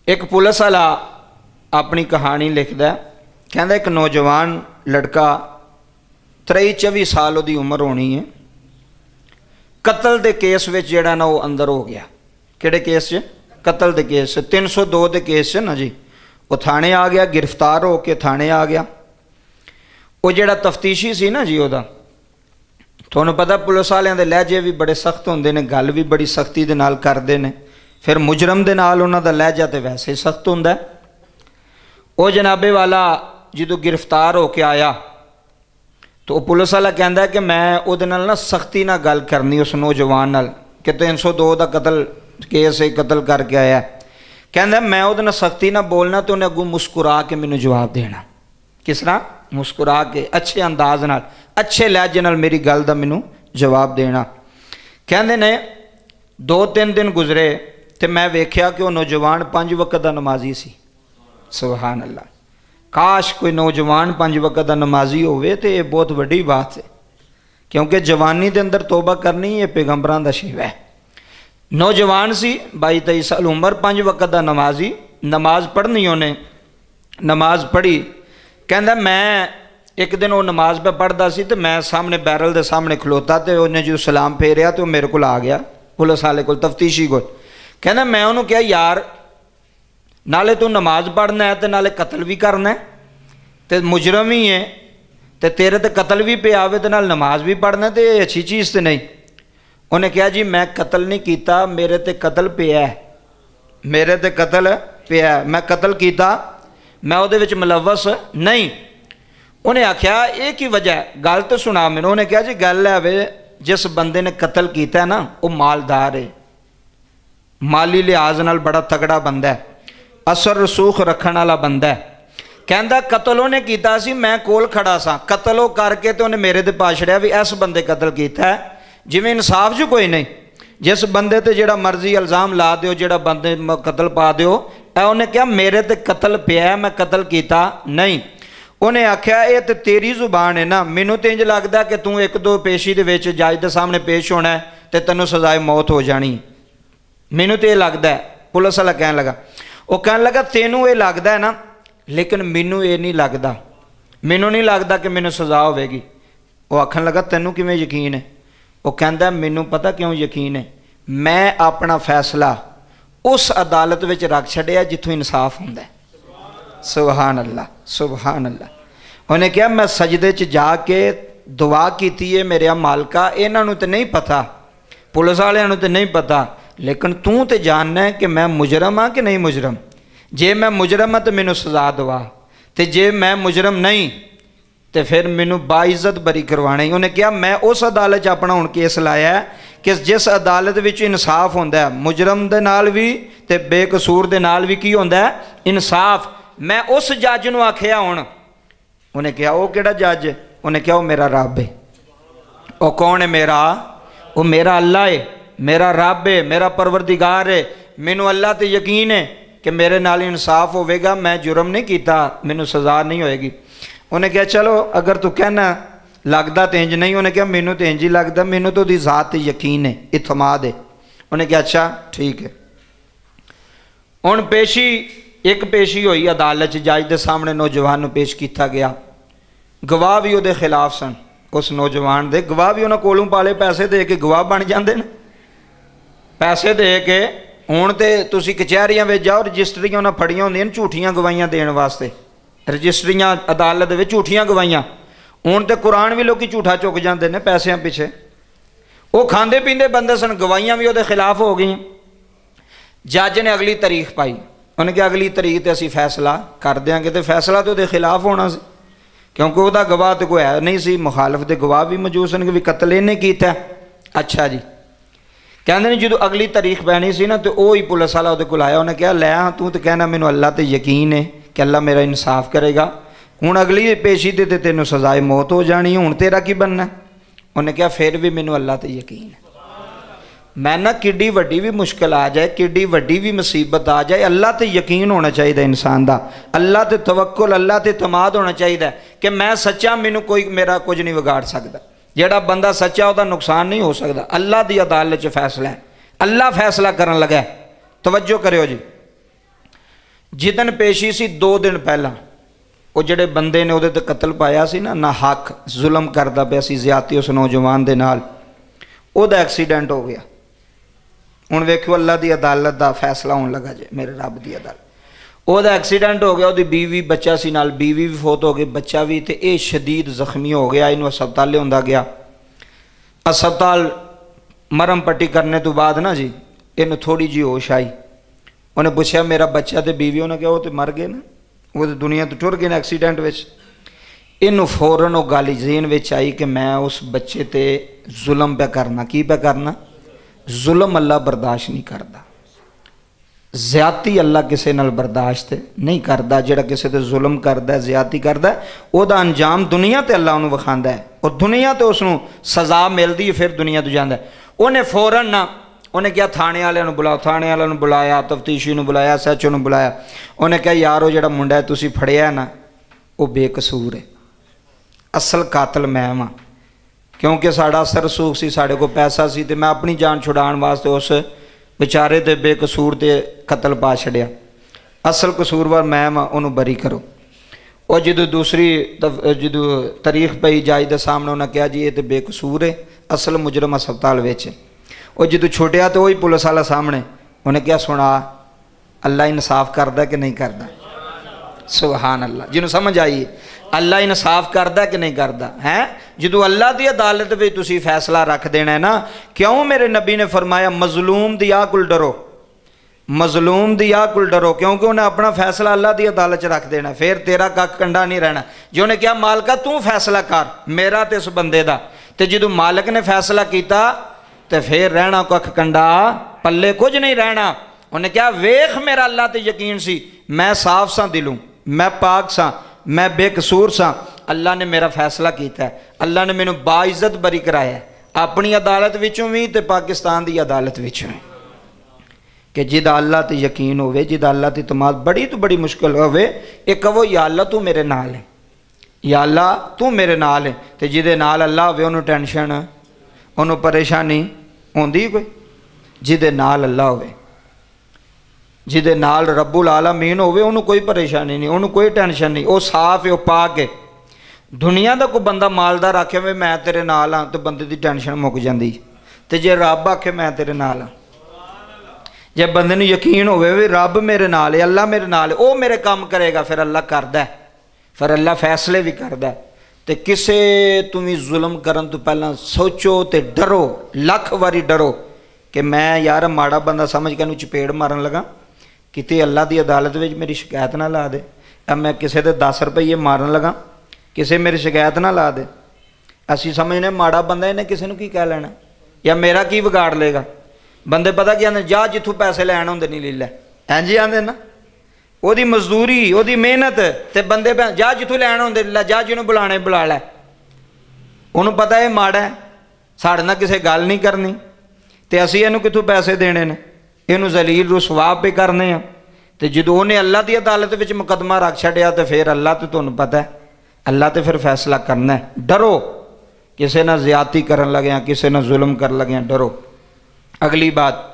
एक पुलिस वाला अपनी कहानी लिखदा, कहंदा एक नौजवान लड़का 23-24 साल उहदी उम्र होनी है, कतल के केस में जिहड़ा ना वो अंदर हो गया। किहड़े केस च? कतल के केस 302 के केस ना जी, वो थाने आ गया, गिरफ्तार हो के थाने आ गया। वो जिहड़ा तफ्तीशी सी ना जी, उहदा तुहानूं पता पुलिस वालियां दे लहजे भी बड़े सख्त होंदे ने, गल भी बड़ी सख्ती दे नाल करदे ने, फिर मुजरम दे नाल उन्हां दा लहजा तो वैसे ही सख्त हुंदा है। वो जनाबे वाला जदों गिरफ्तार हो के आया तो वो पुलिस वाला कहता है कि मैं उहदे नाल ना सख्ती नाल गल करनी, उस नौजवान नाल कि 302 का कतल केस है, कतल करके आया। कहता मैं उहदे नाल सख्ती नाल बोलना तो उन्हें अगों मुस्कुरा के मैनूं जवाब देना। किस तरह? मुस्कुरा के, अच्छे अंदाज नाल, अच्छे लहजे नाल मेरी गल दा मैनूं जवाब देना। कहंदे ने 2-3 दिन गुजरे तो मैं वेख्या कि वह नौजवान 5 वक्त का नमाजी सी। सुभान अल्लाह, काश कोई नौजवान 5 वक्त का नमाजी होवे तो ये बहुत वड्डी बात है, क्योंकि जवानी के अंदर तौबा करनी ये पैगंबरां दा शिवा है। नौजवान सी 22-23 साल उम्र, 5 वक्त का नमाजी, नमाज पढ़नी उन्हें, नमाज पढ़ी। कहंदा मैं एक दिन वो नमाज पे पढ़ता सी तो मैं सामने बैरल के सामने खलोता तो उन्हें जो सलाम फेरिया तो मेरे को आ गया, पुलिस वाले को, तफ्तीशी को। कहना मैं उन्होंने कहा यार नाले तू नमाज पढ़ना है तो नाले कतल भी करना है, तो मुजरम ही है, तो तेरे तो कतल भी पे आवे तो नाल नमाज भी पढ़ना, तो ये अच्छी चीज़ तो नहीं। उन्हें कहा जी मैं कतल नहीं किया, मेरे ते कतल पिया है, मेरे ते कतल पिया है, मैं कतल किया, मैं उहदे विच मुलव्वस नहीं। उन्हें आख्या ये की वजह है, गल तो सुना मैनूं। उन्हें कहा जी गल है वे जिस बंदे ने कतल किया ना वो मालदार है, माली लिहाज नाल बड़ा तगड़ा बंदा है, असर रसूख रखने वाला बंदा है। कहंदा कतल उन्हें किया सी, मैं कोल खड़ा सा, कतल वो करके तो उन्हें मेरे ते पा छड़िया भी इस बंदे कतल किया है, जिवें इंसाफ जो कोई नहीं, जिस बंदे ते जिहड़ा मर्जी इल्ज़ाम ला दिओ, जिहड़ा बंदे कतल पा दिओ। उन्हें कहा मेरे ते कतल पिया, मैं कतल किया नहीं। उन्हें आख्या ये तो तेरी जुबान है ना, मैनू तो इंज लगता कि तू 1-2 पेशी दे विच जज के सामने पेश होना है तो तेनों सजाए मौत हो जानी, मैनू तो ये लगता है। पुलिस वाला कहन लगा, वो कहन लगा तेनू ये लगता है ना, लेकिन मैनू ये नहीं लगता, मैनू नहीं लगता कि मैनू सजा होगी। वो आखन लगा तेनू किवें यकीन है? वो कहता मैनू पता क्यों यकीन है, मैं अपना फैसला उस अदालत में रख छड़िया जिथों इंसाफ होंदा है। सुभान अल्लाह, सुभान अल्लाह। उन्हें कहा मैं सजदे च जाके दुआ की है, मेरे मालका इन्हों तो नहीं पता, पुलिस वालों तो नहीं पता, लेकिन तू तो जानना है कि मैं मुजरम हाँ कि नहीं मुजरम। जे मैं मुजरम हाँ तो मैनू सजा दवा, तो जे मैं मुजरम नहीं तो फिर मैनू बाइज्जत बरी करवाना ही। उन्हें कहा मैं उस अदालत अपना हुण केस लाया है कि जिस अदालत विच इंसाफ होंदा है, मुजरम दे नाल भी ते बेकसूर दे नाल भी की होंदा है, इंसाफ। मैं उस जज नूं आखिया हुण। उन्हें कहा वो किहड़ा जज है? उन्हें कहा वो मेरा रब है। वो कौन है मेरा? वो मेरा अल्लाह है, मेरा रब है, मेरा परवरदिगार है। मैनू अल्लाह ते यकीन है कि मेरे नाल इंसाफ होवेगा, मैं जुर्म नहीं किया, मैनू सज़ा नहीं होएगी। उन्हें कहा चलो अगर तू कहना लगता तो इंज नहीं। उन्हें कहा मैनू तो इंज ही लगता, मैनू तो उसकी ज़ात ते यकीन है, इतमाद है। उन्हें कहा अच्छा ठीक है। हुण पेशी, एक पेशी हुई अदालत जज के सामने, नौजवान नूं पेश किया गया, गवाह भी उहदे खिलाफ सन, उस नौजवान दे गवाह भी उन्होंने कोलों पाले पैसे दे के गवाह बन जाते हैं, पैसे दे के। हुण ते तुसीं कचहरियां विच जाओ, रजिस्ट्रियां उन्हें फड़ियां होंदियां झूठियां गवाहियां देण वास्ते, रजिस्ट्रियां अदालत में झूठियां गवाहियां। हुण तो कुरान भी लोग झूठा चुक जाते हैं पैसों पिछे। वो खाते पींदे बंदे सन, गवाहियां भी उहदे खिलाफ हो गई। जज ने अगली तारीख पाई, उन्हें कहा अगली तारीख तो असीं फैसला कर देंगे, तो फैसला तो उहदे खिलाफ होना सी, क्योंकि वह गवाह तो कोई है नहीं सी, मुखालफ के गवाह भी मौजूद सन कि भी कतल इन्हें किया। अच्छा जी, कहते हैं जो अगली तारीख पैनी सी ना तो वो ही पुलिस वाला उहदे कोल आया। उन्हें कहा लै हाँ तू तो कहना मैनू अल्लाह ते यकीन है कि अल्लाह मेरा इंसाफ करेगा, हुण अगली पेशी ते तेनों सजाए मौत हो जानी, हुण तेरा की बनना? उन्हें कहा फिर भी मैनू अल्लाह ते यकीन है। मैं ना किड्डी वड्डी भी मुश्किल आ जाए, किड्डी वड्डी भी मुसीबत आ जाए, अल्लाह ते यकीन होना चाहिए इंसान का, अल्लाह ते तवक्कुल, अल्लाह ते तमाद होना चाहिए कि मैं सच्चा, मैनू कोई मेरा कुछ नहीं बिगाड़ सकता। जिहड़ा बंदा सच्चा उसका नुकसान नहीं हो सकता। अल्लाह की अदालत च फैसला है, अल्लाह फैसला करन लगा। तवज्जो करियो जी। ਜਿੱਦਣ ਪੇਸ਼ੀ ਸੀ 2 ਦਿਨ ਪਹਿਲਾਂ ਉਹ ਜਿਹੜੇ ਬੰਦੇ ਨੇ ਉਹਦੇ ਤੇ ਕਤਲ ਪਾਇਆ ਸੀ ਨਾ ਹੱਕ ਜ਼ੁਲਮ ਕਰਦਾ ਪਿਆ ਸੀ ਜ਼ਿਆਦਤੀ ਉਸ ਨੌਜਵਾਨ ਦੇ ਨਾਲ, ਉਹਦਾ ਐਕਸੀਡੈਂਟ ਹੋ ਗਿਆ। ਹੁਣ ਵੇਖੋ ਅੱਲਾ ਦੀ ਅਦਾਲਤ ਦਾ ਫੈਸਲਾ ਹੋਣ ਲੱਗਾ ਜੇ, ਮੇਰੇ ਰੱਬ ਦੀ ਅਦਾਲਤ। ਉਹਦਾ ਐਕਸੀਡੈਂਟ ਹੋ ਗਿਆ, ਉਹਦੀ ਬੀਵੀ ਬੱਚਾ ਸੀ ਨਾਲ, ਬੀਵੀ ਵੀ ਫੌਤ ਹੋ ਗਈ, ਬੱਚਾ ਵੀ, ਤੇ ਇਹ ਸ਼ਦੀਦ ਜ਼ਖਮੀ ਹੋ ਗਿਆ। ਇਹਨੂੰ ਹਸਪਤਾਲ ਲਿਆਉਂਦਾ ਗਿਆ। ਹਸਪਤਾਲ ਮਰਮ ਪੱਟੀ ਕਰਨੇ ਤੋਂ ਬਾਅਦ ਨਾ ਜੀ ਇਹਨੂੰ ਥੋੜੀ ਜਿਹੀ ਹੋਸ਼ ਆਈ। ਉਹਨੇ ਪੁੱਛਿਆ ਮੇਰਾ ਬੱਚਾ ਤੇ ਬੀਵੀ, ਉਹਨੇ ਕਿਹਾ ਉਹ ਤੇ ਮਰ ਗਏ ਨਾ, ਉਹ ਤੇ ਦੁਨੀਆ ਤੋਂ ਟੁਰ ਗਏ ਨੇ ਐਕਸੀਡੈਂਟ ਵਿੱਚ। ਇਹਨੂੰ ਫੌਰਨ ਉਹ ਗੱਲ ਜ਼ਹਨ ਵਿੱਚ ਆਈ ਕਿ ਮੈਂ ਉਸ ਬੱਚੇ ਤੇ ਜ਼ੁਲਮ ਪਿਆ ਕਰਨਾ। ਕੀ ਪਿਆ ਕਰਨਾ? ਜ਼ੁਲਮ ਅੱਲਾ ਬਰਦਾਸ਼ਤ ਨਹੀਂ ਕਰਦਾ। ਜ਼ਿਆਦਤੀ ਅੱਲਾ ਕਿਸੇ ਨਾਲ ਬਰਦਾਸ਼ਤ ਨਹੀਂ ਕਰਦਾ। ਜਿਹੜਾ ਕਿਸੇ ਤੇ ਜ਼ੁਲਮ ਕਰਦਾ, ਜ਼ਿਆਦਤੀ ਕਰਦਾ, ਉਹਦਾ ਅੰਜਾਮ ਦੁਨੀਆ ਤੇ ਅੱਲਾ ਉਹਨੂੰ ਵਿਖਾਉਂਦਾ ਹੈ, ਔਰ ਦੁਨੀਆ ਤੇ ਉਸ ਨੂੰ ਸਜ਼ਾ ਮਿਲਦੀ ਹੈ, ਫਿਰ ਦੁਨੀਆ ਤੋਂ ਜਾਂਦਾ। ਉਹਨੇ ਫੌਰਨ ਨਾ, ਉਹਨੇ ਕਿਹਾ ਥਾਣੇ ਵਾਲਿਆਂ ਨੂੰ ਬੁਲਾਓ, ਥਾਣੇ ਵਾਲਿਆਂ ਨੂੰ ਬੁਲਾਇਆ, ਤਫਤੀਸ਼ੀ ਨੂੰ ਬੁਲਾਇਆ, SHO ਨੂੰ ਬੁਲਾਇਆ। ਉਹਨੇ ਕਿਹਾ ਯਾਰ ਉਹ ਜਿਹੜਾ ਮੁੰਡਾ ਤੁਸੀਂ ਫੜਿਆ ਨਾ ਉਹ ਬੇਕਸੂਰ ਹੈ, ਅਸਲ ਕਾਤਲ ਮੈਂ ਵਾਂ, ਕਿਉਂਕਿ ਸਾਡਾ ਅਸਰ ਰਸੂਖ ਸੀ, ਸਾਡੇ ਕੋਲ ਪੈਸਾ ਸੀ, ਤੇ ਮੈਂ ਆਪਣੀ ਜਾਨ ਛੁਡਾਉਣ ਵਾਸਤੇ ਉਸ ਵਿਚਾਰੇ ਤੇ ਬੇਕਸੂਰ ਤੇ ਕਤਲ ਪਾ ਛੜਿਆ। ਅਸਲ ਕਸੂਰਵਾਰ ਮੈਂ ਵਾਂ, ਉਹਨੂੰ ਬਰੀ ਕਰੋ। ਉਹ ਜਦੋਂ ਜਦੋਂ ਤਾਰੀਖ ਪਈ ਜੱਜ ਦੇ ਸਾਹਮਣੇ, ਉਹਨਾਂ ਕਿਹਾ ਜੀ ਇਹ ਤੇ ਬੇਕਸੂਰ ਹੈ, ਅਸਲ ਮੁਜਰਮ ਹਸਪਤਾਲ ਵਿੱਚ। ਉਹ ਜਦੋਂ ਛੁੱਟਿਆ ਤੇ ਉਹੀ ਪੁਲਿਸ ਵਾਲਾ ਸਾਹਮਣੇ, ਉਹਨੇ ਕਿਹਾ ਸੁਣਾ ਅੱਲਾ ਇਨਸਾਫ ਕਰਦਾ ਕਿ ਨਹੀਂ ਕਰਦਾ? ਸੁਭਾਨ ਅੱਲਾ। ਜਿਹਨੂੰ ਸਮਝ ਆਈ ਅੱਲਾ ਇਨਸਾਫ ਕਰਦਾ ਕਿ ਨਹੀਂ ਕਰਦਾ ਹੈ। ਜਦੋਂ ਅੱਲਾ ਦੀ ਅਦਾਲਤ ਵਿੱਚ ਤੁਸੀਂ ਫੈਸਲਾ ਰੱਖ ਦੇਣਾ ਹੈ ਨਾ, ਕਿਉਂ ਮੇਰੇ ਨਬੀ ਨੇ ਫਰਮਾਇਆ ਮਜ਼ਲੂਮ ਦੀ ਆਹ ਕੋਲ ਡਰੋ, ਮਜ਼ਲੂਮ ਦੀ ਆਹ ਕੋਲ ਡਰੋ, ਕਿਉਂਕਿ ਉਹਨੇ ਆਪਣਾ ਫੈਸਲਾ ਅੱਲਾ ਦੀ ਅਦਾਲਤ 'ਚ ਰੱਖ ਦੇਣਾ, ਫਿਰ ਤੇਰਾ ਕੱਖ ਕੰਡਾ ਨਹੀਂ ਰਹਿਣਾ। ਜੇ ਉਹਨੇ ਕਿਹਾ ਮਾਲਕਾ ਤੂੰ ਫੈਸਲਾ ਕਰ ਮੇਰਾ ਤੇ ਉਸ ਬੰਦੇ ਦਾ, ਤੇ ਜਦੋਂ ਮਾਲਕ ਨੇ ਫੈਸਲਾ ਕੀਤਾ ਤੇ ਫਿਰ ਰਹਿਣਾ ਕੱਖ ਕੰਡਾ, ਪੱਲੇ ਕੁਝ ਨਹੀਂ ਰਹਿਣਾ। ਉਹਨੇ ਕਿਹਾ ਵੇਖ ਮੇਰਾ ਅੱਲਾ ਤੇ ਯਕੀਨ ਸੀ, ਮੈਂ ਸਾਫ਼ ਸਾਂ ਦਿਲੋਂ, ਮੈਂ ਪਾਕ ਸਾਂ, ਮੈਂ ਬੇਕਸੂਰ ਸਾਂ, ਅੱਲਾ ਨੇ ਮੇਰਾ ਫੈਸਲਾ ਕੀਤਾ, ਅੱਲਾ ਨੇ ਮੈਨੂੰ ਬਾਇਜ਼ਤ ਬਰੀ ਕਰਾਇਆ ਆਪਣੀ ਅਦਾਲਤ ਵਿੱਚੋਂ ਵੀ ਤੇ ਪਾਕਿਸਤਾਨ ਦੀ ਅਦਾਲਤ ਵਿੱਚੋਂ ਵੀ। ਕਿ ਜਿਹਦਾ ਅੱਲਾ ਤੇ ਯਕੀਨ ਹੋਵੇ, ਜਿਹਦਾ ਅੱਲਾ ਤੇ ਤਮਾਦ ਬੜੀ ਤੋਂ ਬੜੀ ਮੁਸ਼ਕਿਲ ਹੋਵੇ, ਇਹ ਕਹੋ ਯਾ ਅੱਲਾ ਤੂੰ ਮੇਰੇ ਨਾਲ ਹੈ, ਯਾ ਅੱਲਾ ਤੂੰ ਮੇਰੇ ਨਾਲ ਹੈ। ਤੇ ਜਿਹਦੇ ਨਾਲ ਅੱਲਾ ਹੋਵੇ ਉਹਨੂੰ ਟੈਨਸ਼ਨ, ਉਹਨੂੰ ਪਰੇਸ਼ਾਨੀ ਹੁੰਦੀ ਕੋਈ? ਜਿਹਦੇ ਨਾਲ ਅੱਲਾ ਹੋਵੇ, ਜਿਹਦੇ ਨਾਲ ਰੱਬੁਲ ਆਲਮੀਨ ਹੋਵੇ, ਉਹਨੂੰ ਕੋਈ ਪਰੇਸ਼ਾਨੀ ਨਹੀਂ, ਉਹਨੂੰ ਕੋਈ ਟੈਨਸ਼ਨ ਨਹੀਂ, ਉਹ ਸਾਫ਼ ਹੈ, ਉਹ ਪਾਕ ਹੈ। ਦੁਨੀਆ ਦਾ ਕੋਈ ਬੰਦਾ ਮਾਲਦਾਰ ਆਖੇ ਵੇ ਮੈਂ ਤੇਰੇ ਨਾਲ ਹਾਂ, ਤੇ ਬੰਦੇ ਦੀ ਟੈਨਸ਼ਨ ਮੁੱਕ ਜਾਂਦੀ। ਤੇ ਜੇ ਰੱਬ ਆਖੇ ਮੈਂ ਤੇਰੇ ਨਾਲ ਹਾਂ, ਜੇ ਬੰਦੇ ਨੂੰ ਯਕੀਨ ਹੋਵੇ ਵੀ ਰੱਬ ਮੇਰੇ ਨਾਲ ਹੈ, ਅੱਲਾ ਮੇਰੇ ਨਾਲ ਹੈ, ਉਹ ਮੇਰੇ ਕੰਮ ਕਰੇਗਾ, ਫਿਰ ਅੱਲਾ ਕਰਦਾ, ਫਿਰ ਅੱਲਾ ਫੈਸਲੇ ਵੀ ਕਰਦਾ। ਤੇ ਕਿਸੇ ਤੋਂ ਵੀ ਜ਼ੁਲਮ ਕਰਨ ਤੋਂ ਪਹਿਲਾਂ ਸੋਚੋ ਤੇ ਡਰੋ, ਲੱਖ ਵਾਰੀ ਡਰੋ ਕਿ ਮੈਂ ਯਾਰ ਮਾੜਾ ਬੰਦਾ ਸਮਝ ਕੇ ਇਹਨੂੰ ਚਪੇੜ ਮਾਰਨ ਲਗਾ, ਕਿਤੇ ਅੱਲਾ ਦੀ ਅਦਾਲਤ ਵਿੱਚ ਮੇਰੀ ਸ਼ਿਕਾਇਤ ਨਾ ਲਾ ਦੇ। ਮੈਂ ਕਿਸੇ ਦੇ 10 ਰੁਪਈਏ ਮਾਰਨ ਲਗਾ, ਕਿਸੇ ਮੇਰੀ ਸ਼ਿਕਾਇਤ ਨਾ ਲਾ ਦੇ। ਅਸੀਂ ਸਮਝਨੇ ਮਾੜਾ ਬੰਦਾ, ਇਹਨੇ ਕਿਸੇ ਨੂੰ ਕੀ ਕਹਿ ਲੈਣਾ, ਜਾਂ ਮੇਰਾ ਕੀ ਵਿਗਾੜ ਲੇਗਾ। ਬੰਦੇ ਪਤਾ ਕੀ ਆਂਦੇ, ਜਾ ਜਿੱਥੋਂ ਪੈਸੇ ਲੈਣ ਹੁੰਦੇ ਨਹੀਂ ਲੈ ਲੈ, ਇੰਝ ਆਂਦੇ ਨਾ, ਉਹਦੀ ਮਜ਼ਦੂਰੀ, ਉਹਦੀ ਮਿਹਨਤ, ਤੇ ਬੰਦੇ ਜਾ ਜਿੱਥੋਂ ਲੈਣ ਹੁੰਦੇ ਲੈ ਜਾ, ਜਿਹਨੂੰ ਬੁਲਾਣੇ ਬੁਲਾ ਲੈ। ਉਹਨੂੰ ਪਤਾ ਇਹ ਮਾੜਾ ਹੈ, ਸਾਡੇ ਨਾਲ ਕਿਸੇ ਗੱਲ ਨਹੀਂ ਕਰਨੀ, ਤੇ ਅਸੀਂ ਇਹਨੂੰ ਕਿੱਥੋਂ ਪੈਸੇ ਦੇਣੇ ਨੇ, ਇਹਨੂੰ ਜ਼ਲੀਲ ਰੁਸਵਾ ਪੇ ਕਰਨੇ ਆ। ਤੇ ਜਦੋਂ ਉਹਨੇ ਅੱਲਾ ਦੀ ਅਦਾਲਤ ਵਿੱਚ ਮੁਕੱਦਮਾ ਰੱਖ ਛੱਡਿਆ, ਤੇ ਫਿਰ ਅੱਲਾ ਤੇ ਤੁਹਾਨੂੰ ਪਤਾ ਹੈ, ਅੱਲਾ ਤੇ ਫਿਰ ਫੈਸਲਾ ਕਰਨਾ ਹੈ। ਡਰੋ, ਕਿਸੇ ਨਾਲ ਜ਼ਿਆਦਤੀ ਕਰਨ ਲੱਗਿਆ, ਕਿਸੇ ਨਾਲ ਜ਼ੁਲਮ ਕਰਨ ਲੱਗਿਆ, ਡਰੋ। ਅਗਲੀ ਬਾਤ